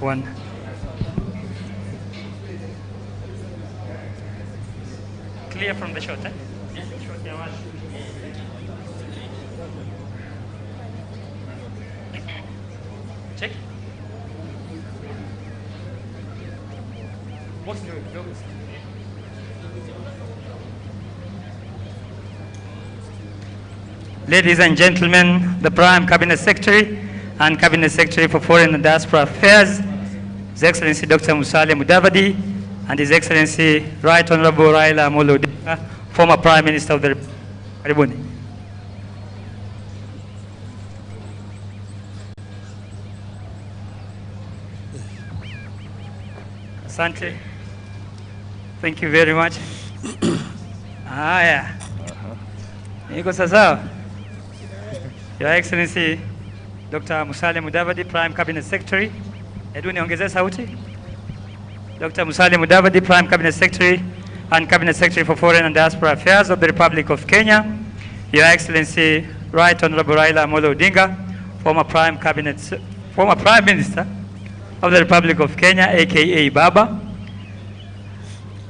One. Clear from the shot, eh? Check. What's the Ladies and gentlemen, the Prime Cabinet Secretary and Cabinet Secretary for Foreign and Diaspora Affairs, His Excellency Dr. Musalia Mudavadi, and His Excellency Right Honorable Raila Odinga, former Prime Minister of the Republic. Karibuni. Asante. Thank you very much. Haya. Niko sawa. Your Excellency Dr. Musalia Mudavadi, Prime Cabinet Secretary. Hebu niongezee sauti. Dr. Musalia Mudavadi, Prime Cabinet Secretary and Cabinet Secretary for Foreign and Diaspora Affairs of the Republic of Kenya. Your Excellency Right Honorable Raila Odinga, former Prime Minister of the Republic of Kenya, aka Baba.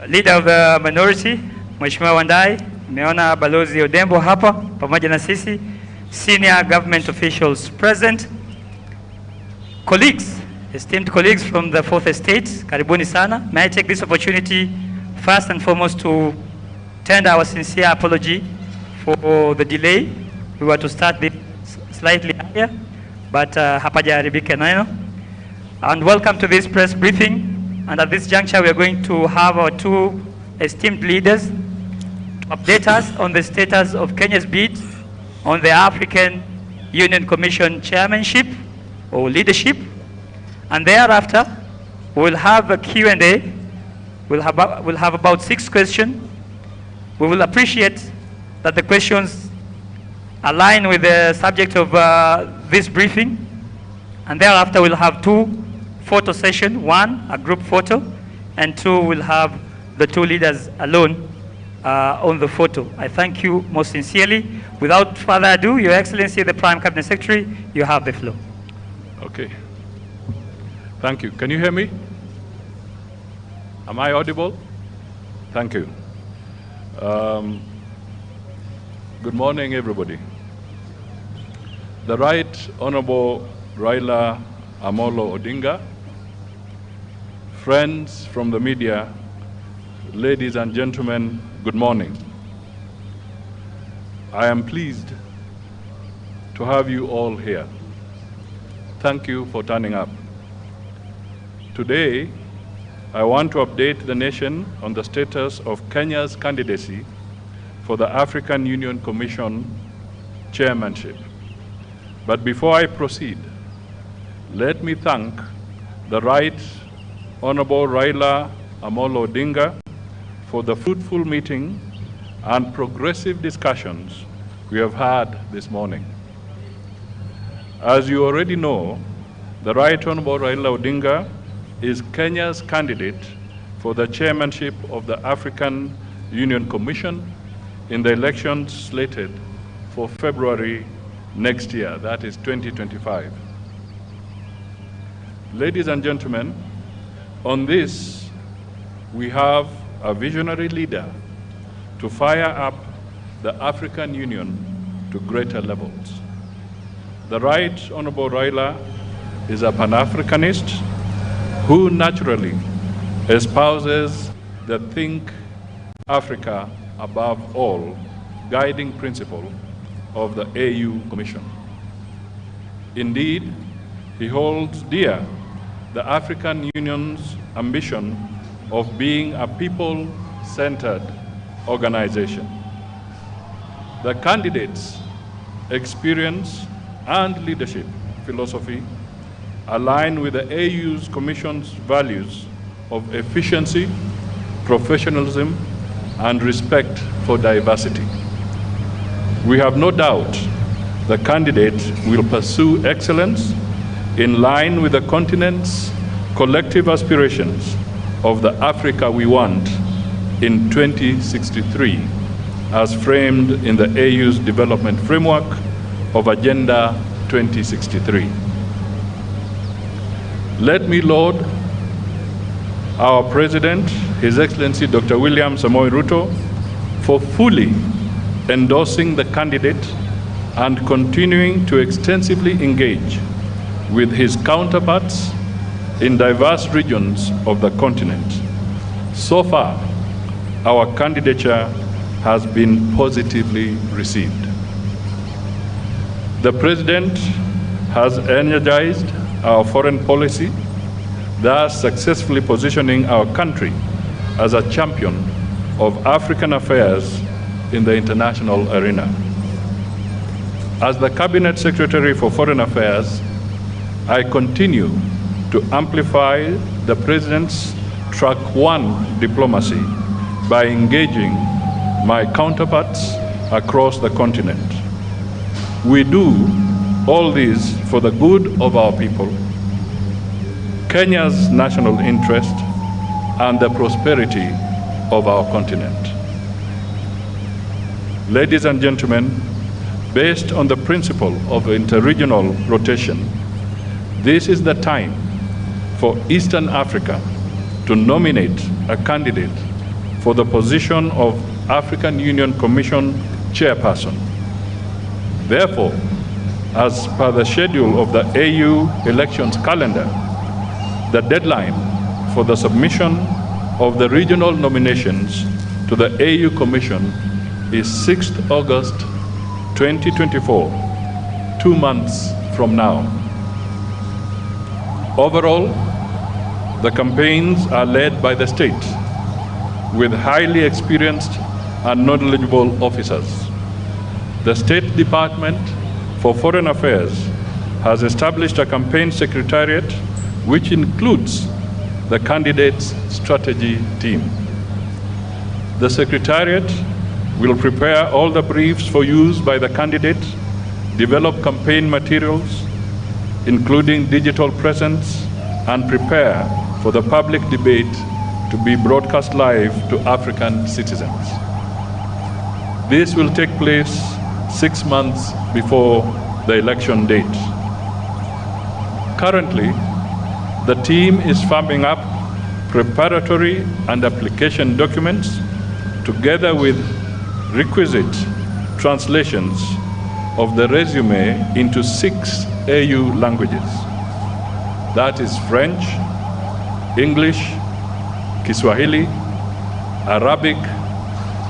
Leader of the minority, Mheshimiwa Wandai, nimeona Balozi Odembo hapa pamoja na sisi, senior government officials present, colleagues, esteemed colleagues from the Fourth Estate, karibuni sana. May I take this opportunity first and foremost to tender our sincere apology for the delay. We were to start this slightly earlier, but hapajaharibika neno. And welcome to this press briefing. And at this juncture, we are going to have our two esteemed leaders to update us on the status of Kenya's bid on the African Union Commission chairmanship or leadership. And thereafter, we'll have a Q&A. We'll have about 6 questions. We will appreciate that the questions align with the subject of this briefing. And thereafter, we'll have 2 photo sessions. 1, a group photo, and 2, we'll have the 2 leaders alone on the photo. I thank you most sincerely. Without further ado, Your Excellency, the Prime Cabinet Secretary, you have the floor. Okay. Thank you. Can you hear me? Am I audible? Thank you. Good morning, everybody. The Right Honorable Raila Odinga, friends from the media, ladies and gentlemen, good morning. I am pleased to have you all here. Thank you for turning up. Today, I want to update the nation on the status of Kenya's candidacy for the African Union Commission chairmanship. But before I proceed, let me thank the Right Honorable Raila Odinga for the fruitful meeting and progressive discussions we have had this morning. As you already know, the Right Honorable Raila Odinga is Kenya's candidate for the chairmanship of the African Union Commission in the elections slated for February next year, that is 2025. Ladies and gentlemen, on this, we have a visionary leader to fire up the African Union to greater levels. The Right Honorable Raila is a Pan-Africanist who naturally espouses the Think Africa above all guiding principle of the AU Commission. Indeed, he holds dear the African Union's ambition of being a people-centered organization. The candidates' experience and leadership philosophy align with the AU's Commission's values of efficiency, professionalism, and respect for diversity. We have no doubt the candidate will pursue excellence in line with the continent's collective aspirations of the Africa we want in 2063, as framed in the AU's development framework of Agenda 2063. let me laud our President, His Excellency Dr. William Samoei Ruto, for fully endorsing the candidate and continuing to extensively engage with his counterparts in diverse regions of the continent. So far, our candidature has been positively received. The President has energized our foreign policy, thus successfully positioning our country as a champion of African affairs in the international arena. As the Cabinet Secretary for Foreign Affairs, I continue to amplify the President's Track 1 diplomacy by engaging my counterparts across the continent. We do all this for the good of our people, Kenya's national interest, and the prosperity of our continent. Ladies and gentlemen, based on the principle of interregional rotation, this is the time for Eastern Africa to nominate a candidate for the position of African Union Commission chairperson. Therefore, as per the schedule of the AU elections calendar, the deadline for the submission of the regional nominations to the AU Commission is 6th August 2024, 2 months from now. Overall, the campaigns are led by the state with highly experienced and knowledgeable officers. The State Department for Foreign Affairs has established a campaign secretariat which includes the candidate's strategy team. The secretariat will prepare all the briefs for use by the candidate, develop campaign materials, including digital presence, and prepare for the public debate to be broadcast live to African citizens. This will take place 6 months before the election date. Currently, the team is firming up preparatory and application documents together with requisite translations of the resume into 6 AU languages. That is French, English, Kiswahili, Arabic,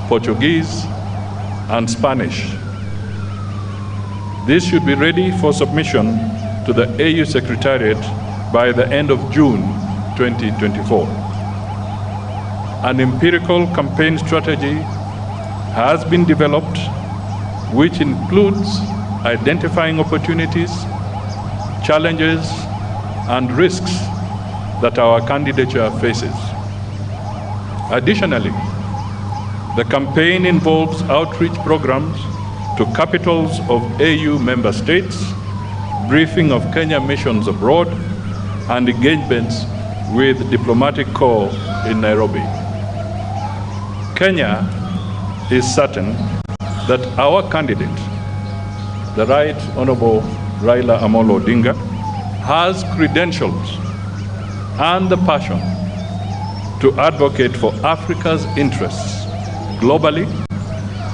Portuguese, and Spanish. This should be ready for submission to the AU Secretariat by the end of June 2024. An empirical campaign strategy has been developed, which includes identifying opportunities, challenges, and risks that our candidature faces. Additionally, the campaign involves outreach programs to capitals of AU member states, briefing of Kenya missions abroad, and engagements with diplomatic corps in Nairobi. Kenya is certain that our candidate, the Right Honorable Raila Amolo Odinga, has credentials and the passion to advocate for Africa's interests globally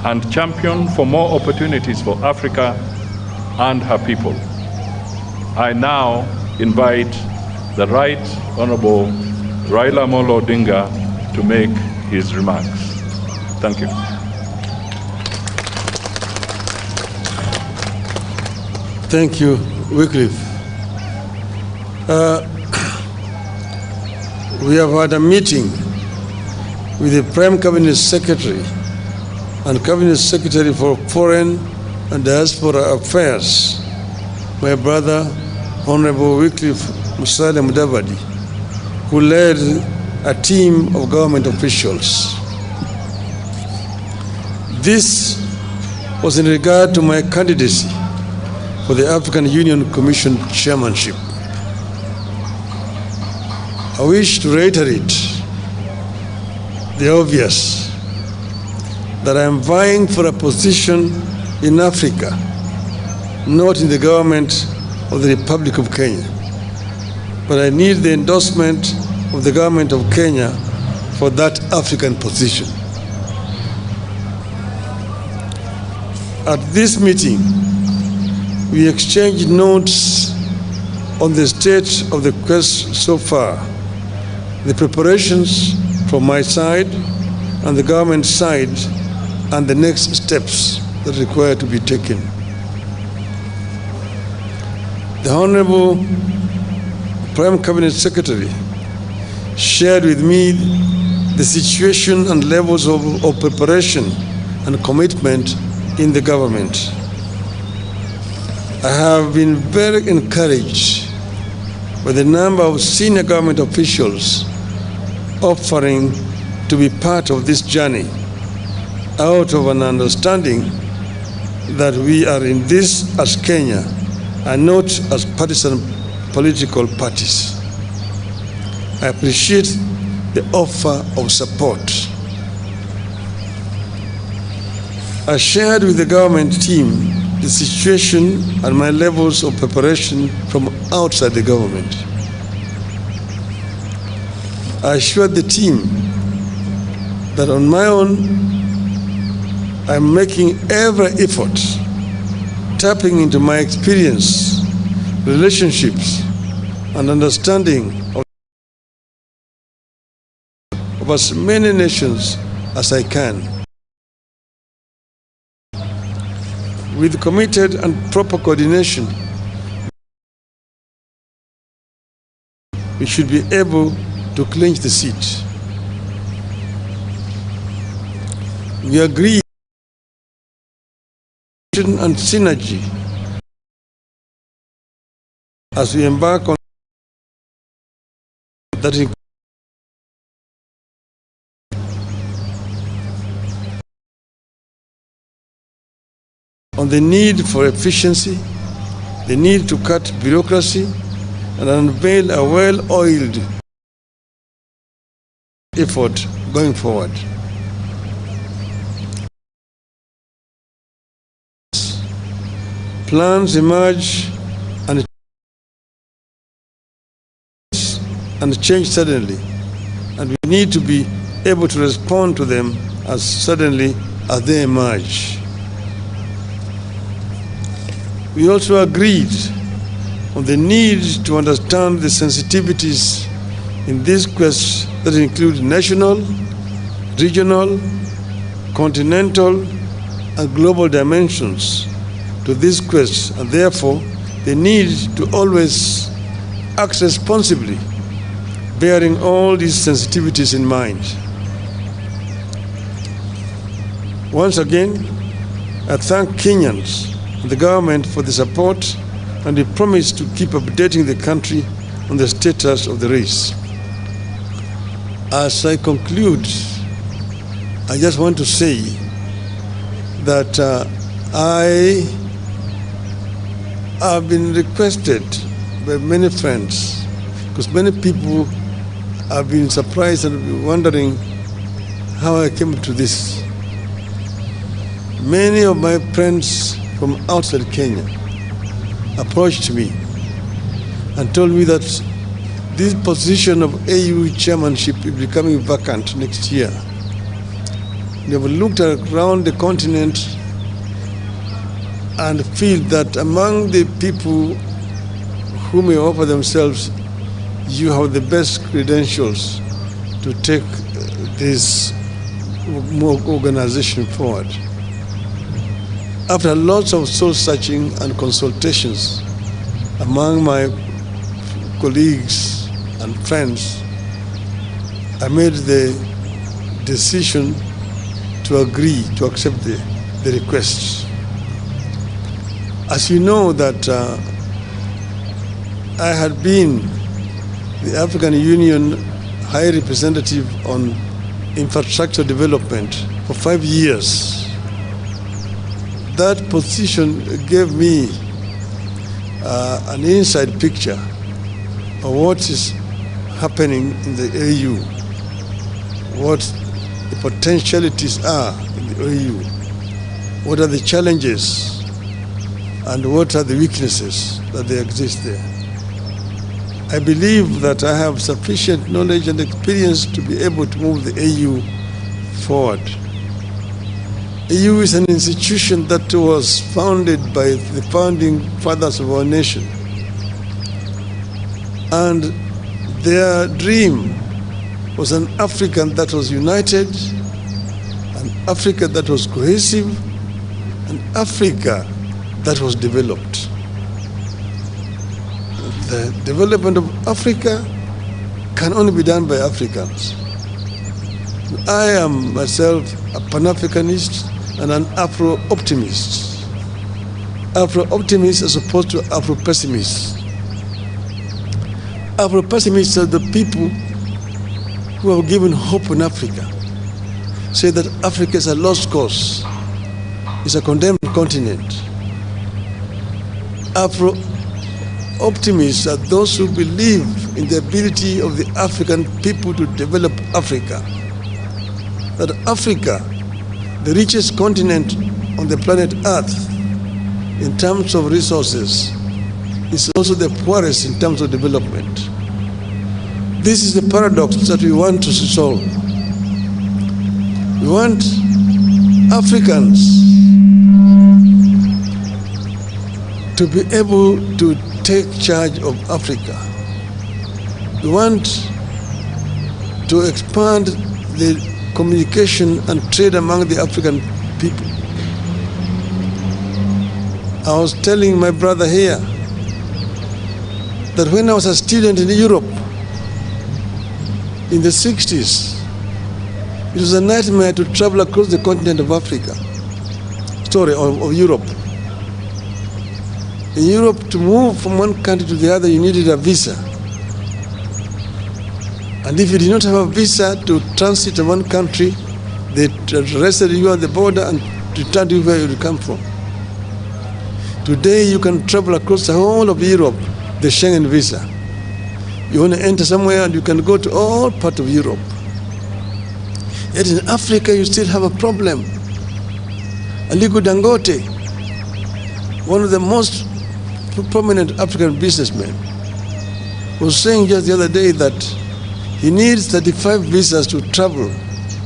and champion for more opportunities for Africa and her people. I now invite the Right Honorable Raila Amolo Odinga to make his remarks. Thank you. Thank you, Wycliffe. We have had a meeting with the Prime Cabinet Secretary and Cabinet Secretary for Foreign and Diaspora Affairs, my brother, Honorable Wycliffe Musalia Mudavadi, who led a team of government officials. This was in regard to my candidacy for the African Union Commission chairmanship. I wish to reiterate the obvious, that I am vying for a position in Africa, not in the government of the Republic of Kenya. but I need the endorsement of the government of Kenya for that African position. At this meeting, we exchanged notes on the state of the quest so far, the preparations from my side and the government side, and the next steps that require to be taken. The Honorable Prime Cabinet Secretary shared with me the situation and levels of preparation and commitment in the government. I have been very encouraged by the number of senior government officials offering to be part of this journey out of an understanding that we are in this as Kenya and not as partisan political parties. I appreciate the offer of support. I shared with the government team the situation and my levels of preparation from outside the government. I assured the team that on my own, I'm making every effort, tapping into my experience, relationships, and understanding of as many nations as I can. With committed and proper coordination, we should be able to clinch the seat. We agree and synergy as we embark on that on the need for efficiency, the need to cut bureaucracy, and unveil a well-oiled effort going forward. Plans emerge and change suddenly, and we need to be able to respond to them as suddenly as they emerge. We also agreed on the need to understand the sensitivities in this quest that include national, regional, continental, and global dimensions to this quest, and therefore the need to always act responsibly, bearing all these sensitivities in mind. Once again, I thank Kenyans and the government for the support, and we promise to keep updating the country on the status of the race. As I conclude, I just want to say that I have been requested by many friends, because many people have been surprised and wondering how I came to this. Many of my friends from outside Kenya approached me and told me that this position of AU chairmanship is becoming vacant next year. They have looked around the continent and feel that among the people who may offer themselves, you have the best credentials to take this organization forward. After lots of soul-searching and consultations among my colleagues and friends, I made the decision to agree to accept the request. As you know that I had been the African Union High Representative on Infrastructure Development for 5 years. That position gave me an inside picture of what is happening in the AU, what the potentialities are in the AU, what are the challenges, and what are the weaknesses that they exist there. I believe that I have sufficient knowledge and experience to be able to move the AU forward. AU is an institution that was founded by the founding fathers of our nation. And their dream was an Africa that was united, an Africa that was cohesive, an Africa that was developed. The development of Africa can only be done by Africans. I am myself a Pan-Africanist and an Afro-optimist. Afro-optimist as opposed to Afro-pessimist. Afro-pessimists are the people who have given hope in Africa, say that Africa is a lost cause, it's a condemned continent. Afro-optimists are those who believe in the ability of the African people to develop Africa. That Africa, the richest continent on the planet Earth in terms of resources, is also the poorest in terms of development. This is the paradox that we want to solve. We want Africans to be able to take charge of Africa. We want to expand the communication and trade among the African people. I was telling my brother here that when I was a student in Europe in the 60s, it was a nightmare to travel across the continent of Africa, of Europe. In Europe, to move from one country to the other, you needed a visa. And if you did not have a visa to transit to one country, they arrested you at the border and returned you where you come from. Today, you can travel across the whole of Europe, the Schengen visa. You want to enter somewhere and you can go to all parts of Europe. Yet in Africa, you still have a problem. Aliko Dangote, one of the most prominent African businessmen, was saying just the other day that he needs 35 visas to travel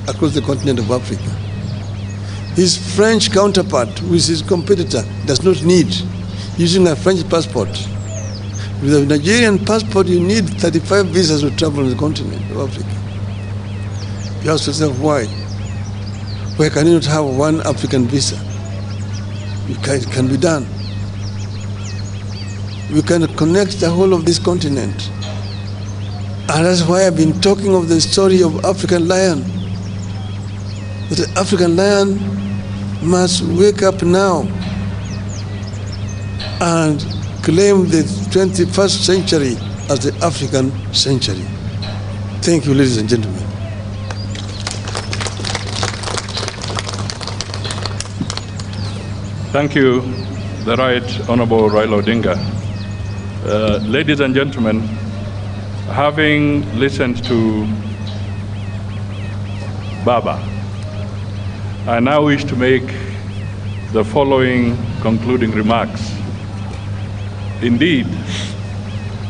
across the continent of Africa. His French counterpart, who is his competitor, does not need, using a French passport. With a Nigerian passport, you need 35 visas to travel on the continent of Africa. You ask yourself why? Why can you not have one African visa? It can be done. We can connect the whole of this continent. And that's why I've been talking of the story of African lion. That the African lion must wake up now and claim the 21st century as the African century. Thank you, ladies and gentlemen. Thank you, the Right Honorable Raila Odinga. Ladies and gentlemen, having listened to Baba, I now wish to make the following concluding remarks. Indeed,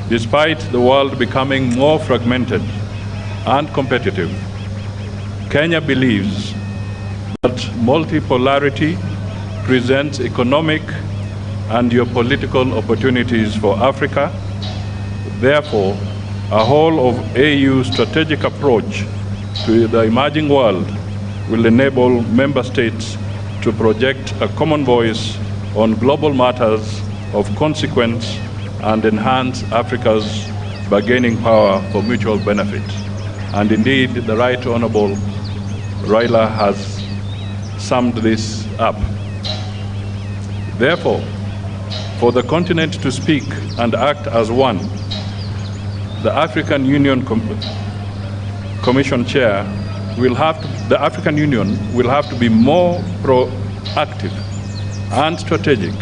despite the world becoming more fragmented and competitive, Kenya believes that multipolarity presents economic and geopolitical opportunities for Africa. Therefore, a whole of AU strategic approach to the emerging world will enable member states to project a common voice on global matters of consequence and enhance Africa's bargaining power for mutual benefit. And indeed, the Right Honorable Raila has summed this up. Therefore, for the continent to speak and act as one, the African Union Commission Chair the African Union will have to be more proactive and strategic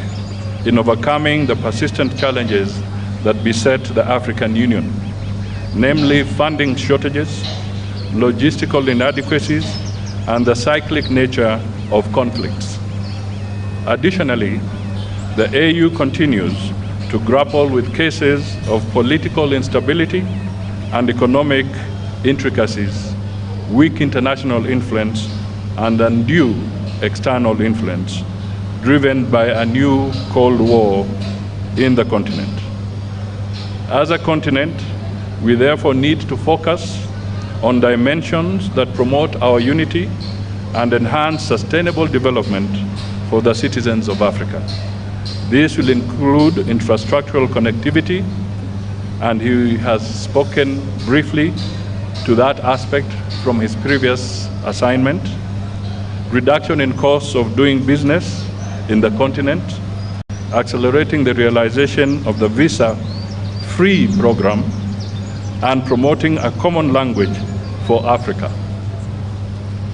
in overcoming the persistent challenges that beset the African Union, namely funding shortages, logistical inadequacies, and the cyclic nature of conflicts. Additionally, the AU continues to grapple with cases of political instability and economic intricacies, weak international influence, and undue external influence, driven by a new Cold War in the continent. As a continent, we therefore need to focus on dimensions that promote our unity and enhance sustainable development for the citizens of Africa. This will include infrastructural connectivity, and he has spoken briefly to that aspect from his previous assignment, reduction in costs of doing business in the continent, accelerating the realization of the visa-free program, and promoting a common language for Africa.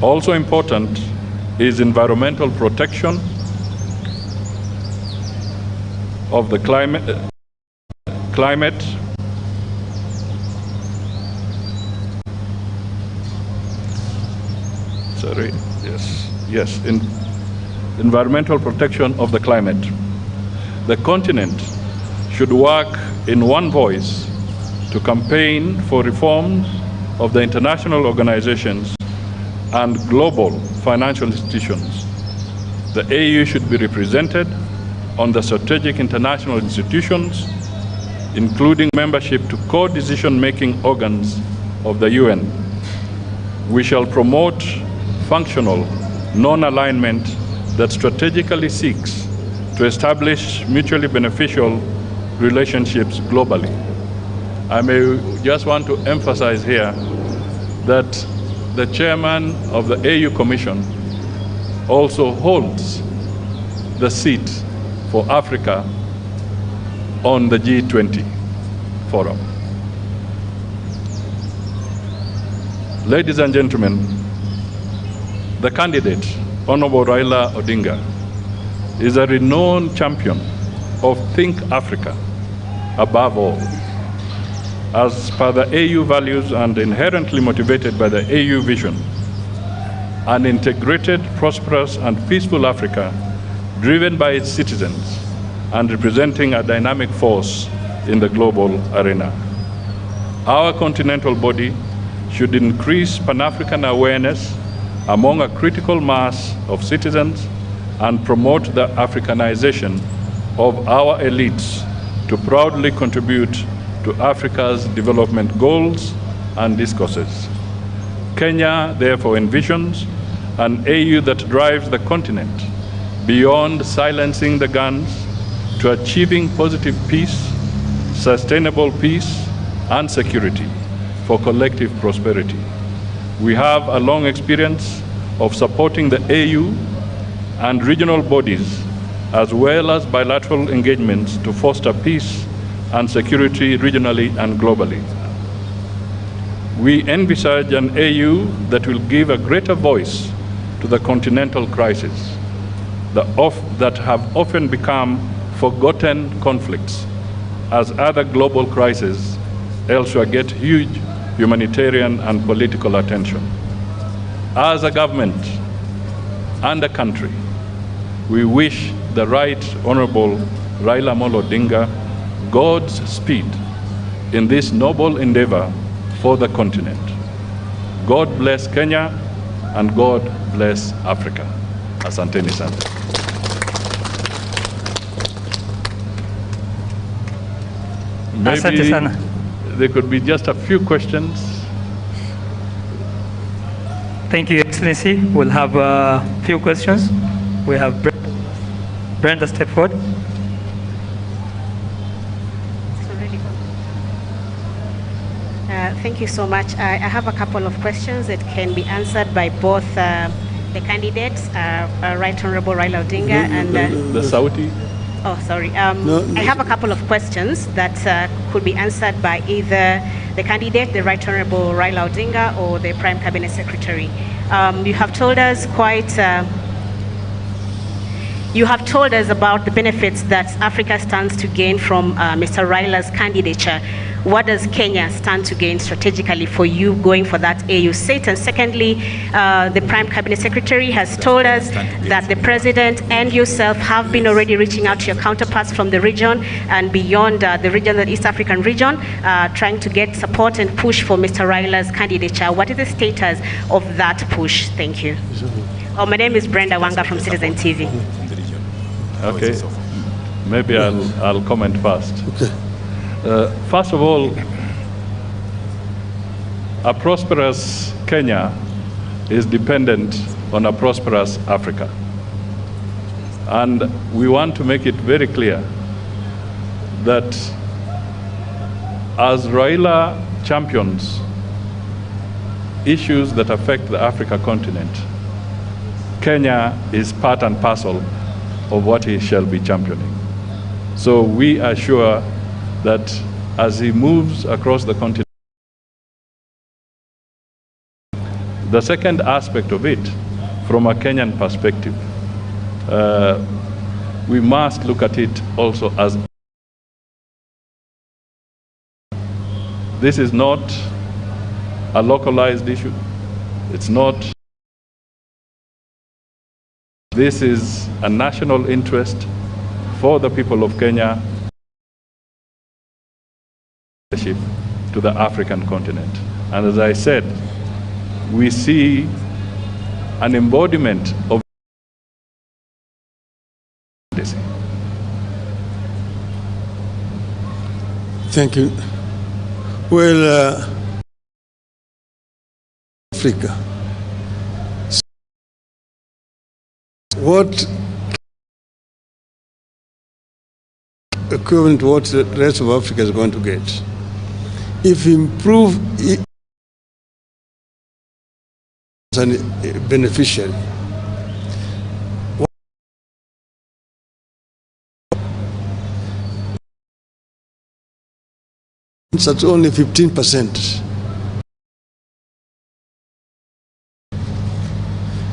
Also important is environmental protection of the climate environmental protection of the climate. The continent should work in one voice to campaign for reforms of the international organizations and global financial institutions. The AU should be represented on the strategic international institutions, including membership to co-decision-making organs of the UN. We shall promote functional non-alignment that strategically seeks to establish mutually beneficial relationships globally. I may just want to emphasize here that the chairman of the AU Commission also holds the seat for Africa on the G20 forum. Ladies and gentlemen, the candidate, Honorable Raila Odinga, is a renowned champion of Think Africa above all. As per the AU values and inherently motivated by the AU vision, an integrated, prosperous, and peaceful Africa driven by its citizens and representing a dynamic force in the global arena. Our continental body should increase Pan-African awareness among a critical mass of citizens and promote the Africanization of our elites to proudly contribute to Africa's development goals and discourses. Kenya therefore envisions an AU that drives the continent beyond silencing the guns to achieving positive peace, sustainable peace, and security for collective prosperity. We have a long experience of supporting the AU and regional bodies, as well as bilateral engagements to foster peace and security regionally and globally. We envisage an AU that will give a greater voice to the continental crisis that have often become forgotten conflicts, as other global crises elsewhere get huge humanitarian and political attention. As a government and a country, we wish the Right Honorable Raila Odinga God's speed in this noble endeavor for the continent. God bless Kenya and God bless Africa. Asanteni sana. Asante sana. There could be just a few questions. Thank you, Excellency. We'll have a few questions. We have Brenda, step forward. Thank you so much. I have a couple of questions that can be answered by both the candidates, Right Honorable Raila Odinga and... the Saudi? Oh, sorry. I have a couple of questions that could be answered by either the candidate, the Right Honorable Raila Odinga, or the Prime Cabinet Secretary. You have told us you have told us about the benefits that Africa stands to gain from Mr. Raila's candidature. what does Kenya stand to gain strategically for you going for that AU seat? And secondly, the Prime Cabinet Secretary has told us that the President and yourself have been already reaching out to your counterparts from the region and beyond the region, the East African region, trying to get support and push for Mr. Raila's candidature. What is the status of that push? Thank you. Oh, my name is Brenda Wanga from Citizen TV. Okay, maybe I'll comment first. Okay. First of all, a prosperous Kenya is dependent on a prosperous Africa. And we want to make it very clear that as Raila champions issues that affect the Africa continent, Kenya is part and parcel of what he shall be championing. So we are sure that as he moves across the continent, the second aspect of it, from a Kenyan perspective, we must look at it also as this is not a localized issue. It's not. This is a national interest for the people of Kenya to the African continent. And as I said, we see an embodiment of this. Thank you. Well, Africa. What equivalent to what the rest of Africa is going to get? If we improve as a beneficiary, that's only 15%.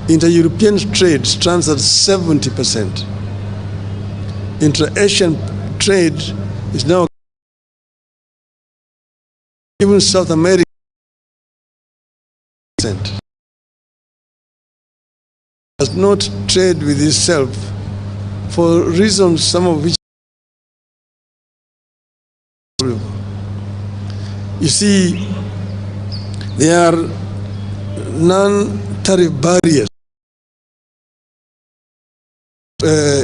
Inter-European trade stands at 70%. Inter-Asian trade is now, even South America, does not trade with itself for reasons, some of which you see, there are non-tariff barriers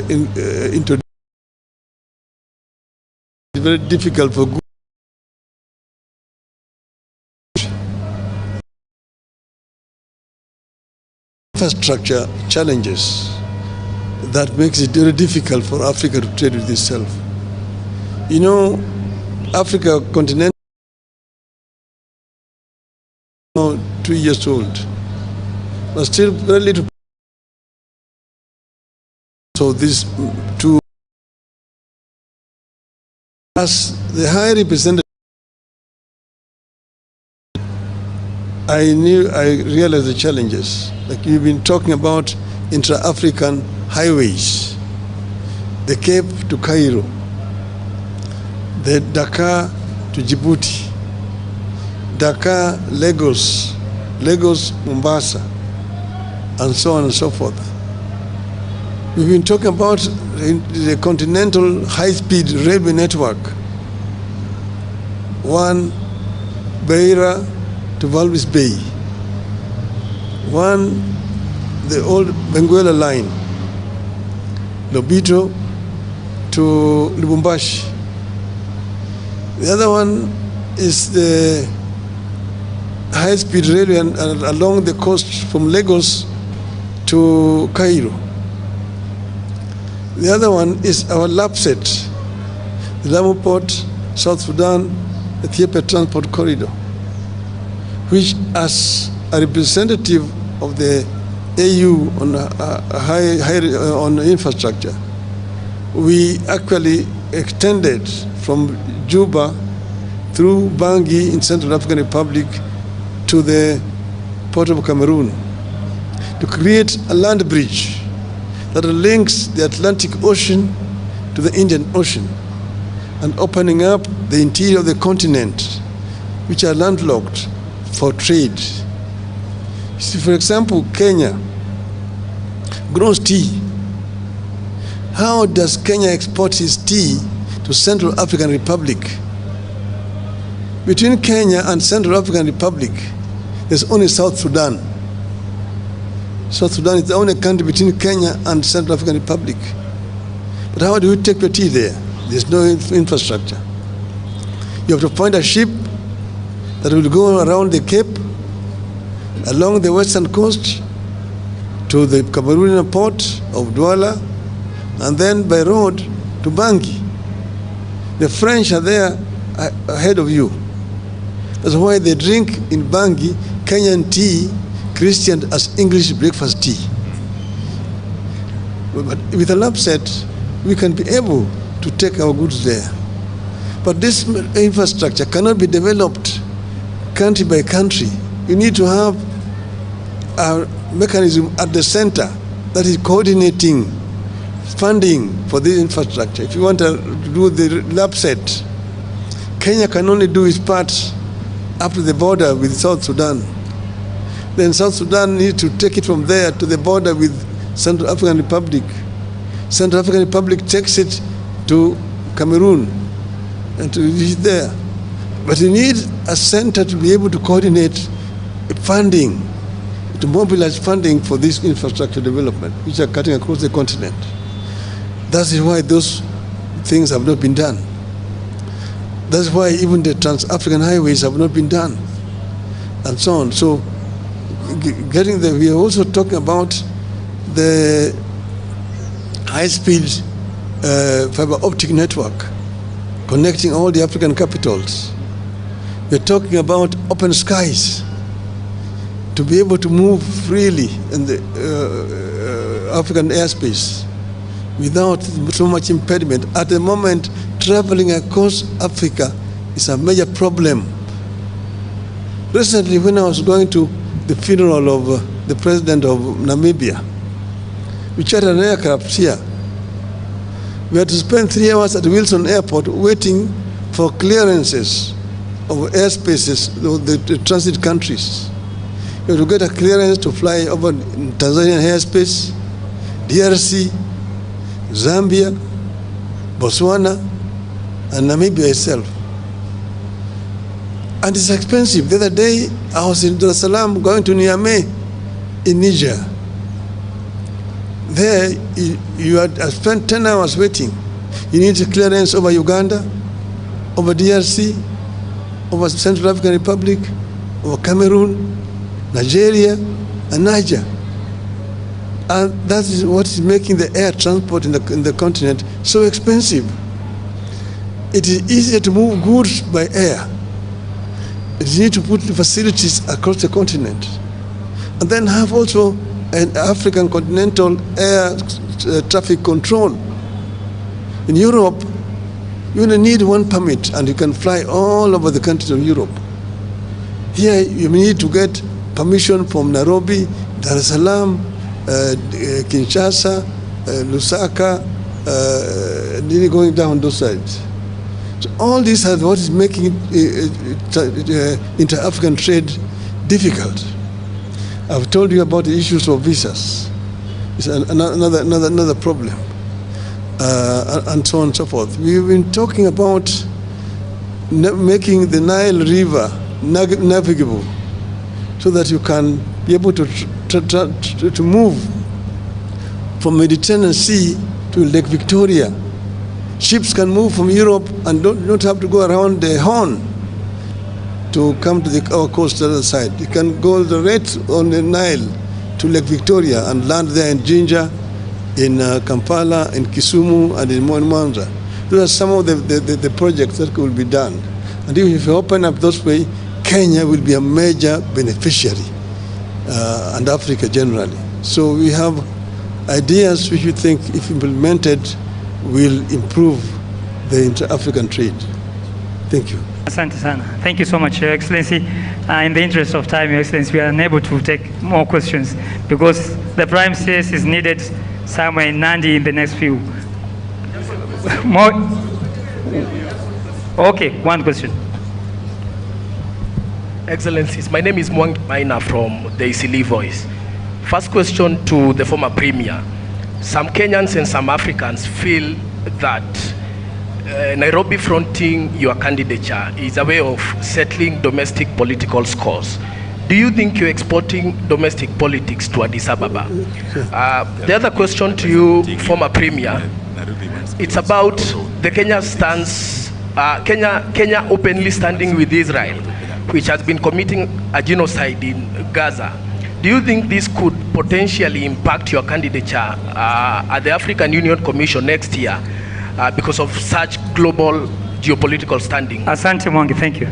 into it's very difficult for good infrastructure challenges that makes it very difficult for Africa to trade with itself. You know, Africa continent now 2 years old, but still very little. So this to as the High Representative, I realized the challenges. Like you've been talking about intra-African highways, the Cape to Cairo, the Dakar to Djibouti, Dakar, Lagos, Lagos, Mombasa, and so on and so forth. We've been talking about the continental high-speed railway network. One, Beira to Walvis Bay. One, the old Benguela line, Lobito to Lubumbashi. The other one is the high-speed railway along the coast from Lagos to Cairo. The other one is our LAPSET, the Lamu Port, South Sudan, Ethiopia Transport Corridor, which as a representative of the AU on infrastructure, we actually extended from Juba through Bangui in Central African Republic to the Port of Cameroon to create a land bridge that links the Atlantic Ocean to the Indian Ocean, and opening up the interior of the continent, which are landlocked, for trade. See, for example, Kenya grows tea. How does Kenya export its tea to Central African Republic? Between Kenya and Central African Republic, there's only South Sudan. South Sudan is the only country between Kenya and Central African Republic. But how do you take your tea there? There's no infrastructure. You have to find a ship that will go around the Cape, along the western coast, to the Cameroonian port of Douala, and then by road to Bangui. The French are there ahead of you. That's why they drink in Bangui Kenyan tea, christened as English breakfast tea. But with a lab set, we can be able to take our goods there. But this infrastructure cannot be developed country by country. You need to have a mechanism at the center that is coordinating funding for this infrastructure. If you want to do the lab set, Kenya can only do its part up to the border with South Sudan. Then South Sudan needs to take it from there to the border with Central African Republic. Central African Republic takes it to Cameroon and to reach there. But you need a center to be able to coordinate funding, to mobilize funding for this infrastructure development, which are cutting across the continent. That is why those things have not been done. That's why even the trans-African highways have not been done, and so on. So, getting there, we are also talking about the high-speed fiber optic network connecting all the African capitals. We're talking about open skies to be able to move freely in the African airspace without so much impediment. At the moment, traveling across Africa is a major problem. Recently, when I was going to the funeral of the president of Namibia, we chartered an aircraft here. We had to spend 3 hours at Wilson Airport waiting for clearances of airspaces, the transit countries. You have to get a clearance to fly over Tanzanian airspace, DRC, Zambia, Botswana, and Namibia itself. And it's expensive. The other day, I was in Dar es Salaam going to Niamey in Niger. There, you had spent 10 hours waiting. You need a clearance over Uganda, over DRC, over Central African Republic, over Cameroon, Nigeria, and Niger. And that is what is making the air transport in the continent so expensive. It is easier to move goods by air. You need to put facilities across the continent. And then have also an African continental air traffic control. In Europe, you only need one permit and you can fly all over the countries of Europe. Here, you need to get permission from Nairobi, Dar es Salaam, Kinshasa, Lusaka, going down those sides. So all this is what is making inter-African trade difficult. I've told you about the issues of visas. It's another problem, and so on and so forth. We've been talking about making the Nile River navigable, so that you can be able to move from Mediterranean Sea to Lake Victoria. Ships can move from Europe and don't have to go around the Horn to come to our coast to the other side. You can go right on the Nile to Lake Victoria and land there in Jinja, in Kampala, in Kisumu, and in Mwanza. Those are some of the projects that will be done. And if you open up those way, Kenya will be a major beneficiary, and Africa generally. So we have ideas which we think, if implemented, will improve the inter-African trade. Thank you. Asante sana. Thank you so much, Your Excellency. In the interest of time, Your Excellency, we are unable to take more questions because the Prime says is needed somewhere in Nandi in the next few. Okay, one question. Excellencies, my name is Mwangi Maina from the Isili Voice. First question to the former Premier. Some Kenyans and some Africans feel that Nairobi fronting your candidature is a way of settling domestic political scores. Do you think you're exporting domestic politics to Addis Ababa? The other question to you, former Premier, it's about the Kenya stance, Kenya openly standing with Israel, which has been committing a genocide in Gaza. Do you think this could potentially impact your candidature at the African Union Commission next year because of such global geopolitical standing? Asante Mwangi, thank you.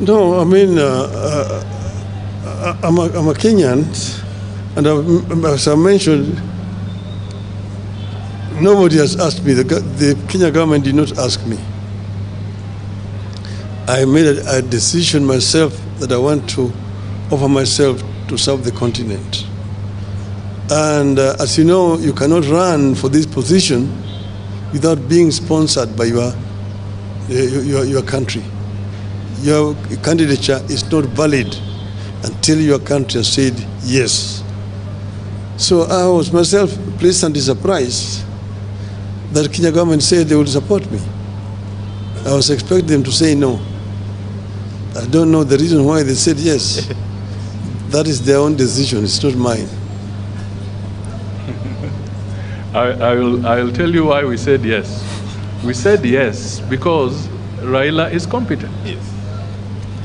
No, I mean, I'm a Kenyan, and as I mentioned, nobody has asked me. The Kenya government did not ask me. I made a decision myself that I want to offer myself to serve the continent. And as you know, you cannot run for this position without being sponsored by your country. Your candidature is not valid until your country has said yes. So I was myself pleasantly surprised that the Kenya government said they would support me. I was expecting them to say no. I don't know the reason why they said yes. That is their own decision, it's not mine. I will tell you why we said yes. We said yes because Raila is competent. Yes.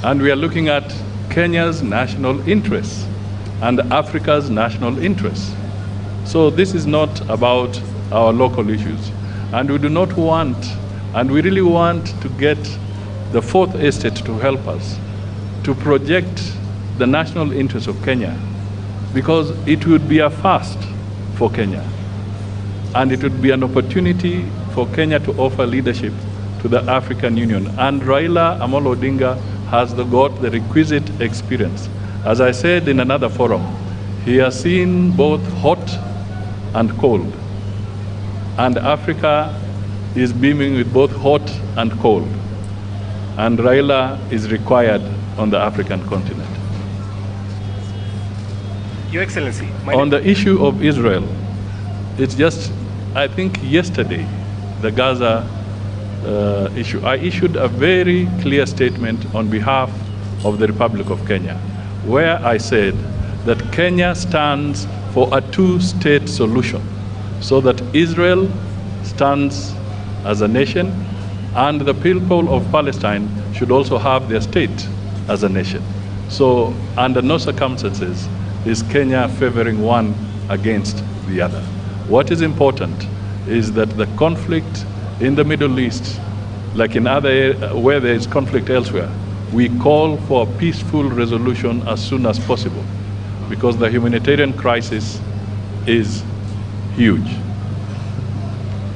And we are looking at Kenya's national interests and Africa's national interests. So this is not about our local issues. And we do not want, and we really want to get the Fourth Estate to help us to project the national interests of Kenya, because it would be a first for Kenya. And it would be an opportunity for Kenya to offer leadership to the African Union. And Raila Amolo Odinga has got the requisite experience. As I said in another forum, he has seen both hot and cold. And Africa is beaming with both hot and cold. And Raila is required on the African continent. Your Excellency. On the issue of Israel, it's just, I think yesterday, the Gaza issue, I issued a very clear statement on behalf of the Republic of Kenya, where I said that Kenya stands for a two-state solution, so that Israel stands as a nation, and the people of Palestine should also have their state as a nation. So under no circumstances is Kenya favoring one against the other. What is important is that the conflict in the Middle East, like in other where there is conflict elsewhere, we call for a peaceful resolution as soon as possible, because the humanitarian crisis is huge.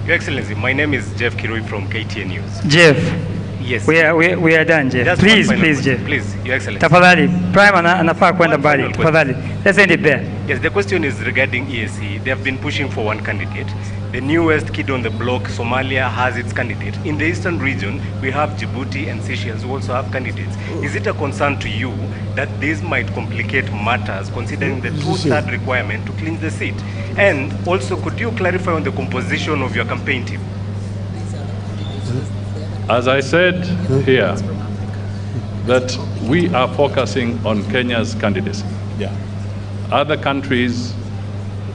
Your Excellency, my name is Jeff Kirui from KTN News. Jeff. Yes. We are done, Jeff. Just Please, one final please, question. Jeff. Please, Your Excellency. Tafadhali, Prime anafaa kwenda mbali. final Tafadhali. Let's end it there. Yes, the question is regarding EAC. They have been pushing for one candidate. The newest kid on the block, Somalia, has its candidate. In the eastern region, we have Djibouti and Seychelles who also have candidates. Is it a concern to you that this might complicate matters, considering the two-third requirement to clinch the seat? And also, could you clarify on the composition of your campaign team? As I said here, that we are focusing on Kenya's candidacy. Yeah. Other countries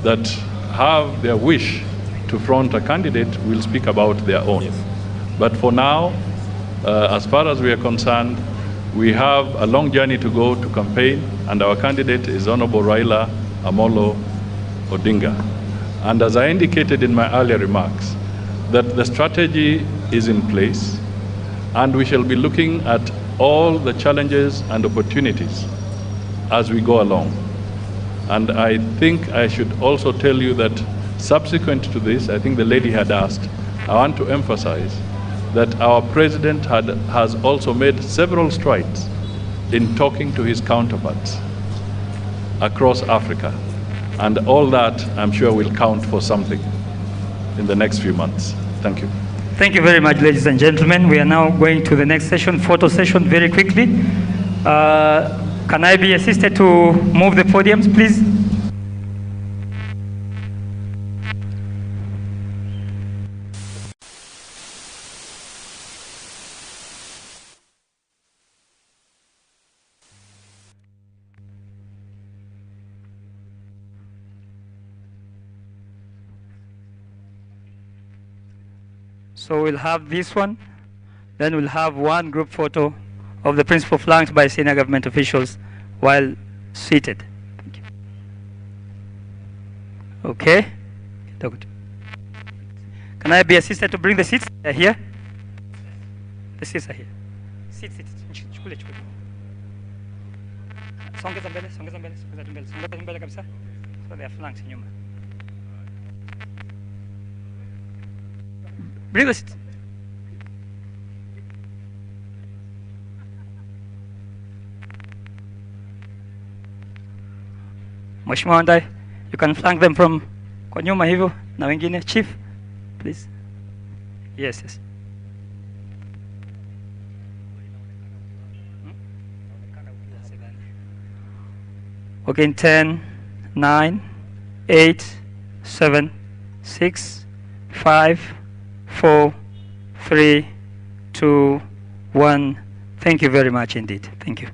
that have their wish to front a candidate will speak about their own. Yes. But for now, as far as we are concerned, we have a long journey to go to campaign, and our candidate is Honorable Raila Amolo Odinga. And as I indicated in my earlier remarks, that the strategy is in place, and we shall be looking at all the challenges and opportunities as we go along. And I think I should also tell you that subsequent to this, I think the lady had asked, I want to emphasize that our president has also made several strides in talking to his counterparts across Africa. And all that, I'm sure, will count for something in the next few months. Thank you. Thank you very much, ladies and gentlemen. We are now going to the next session, photo session, very quickly. Can I be assisted to move the podiums, please? So we'll have this one, then we'll have one group photo of the principal flanked by senior government officials while seated. Thank you. Okay. Can I be assisted to bring the seats here? The seats are here. Sit. Chukule. Songeza mbele kabisa. So they are flanked nyuma. Bring the seat. Mheshimiwa Wandai, you can flank them from kwa nyuma hivyo na wengine. Chief, please. Yes. Okay, in 10, 9, 8, 7, 6, 5, 4, 3, 2, 1. Thank you very much indeed. Thank you.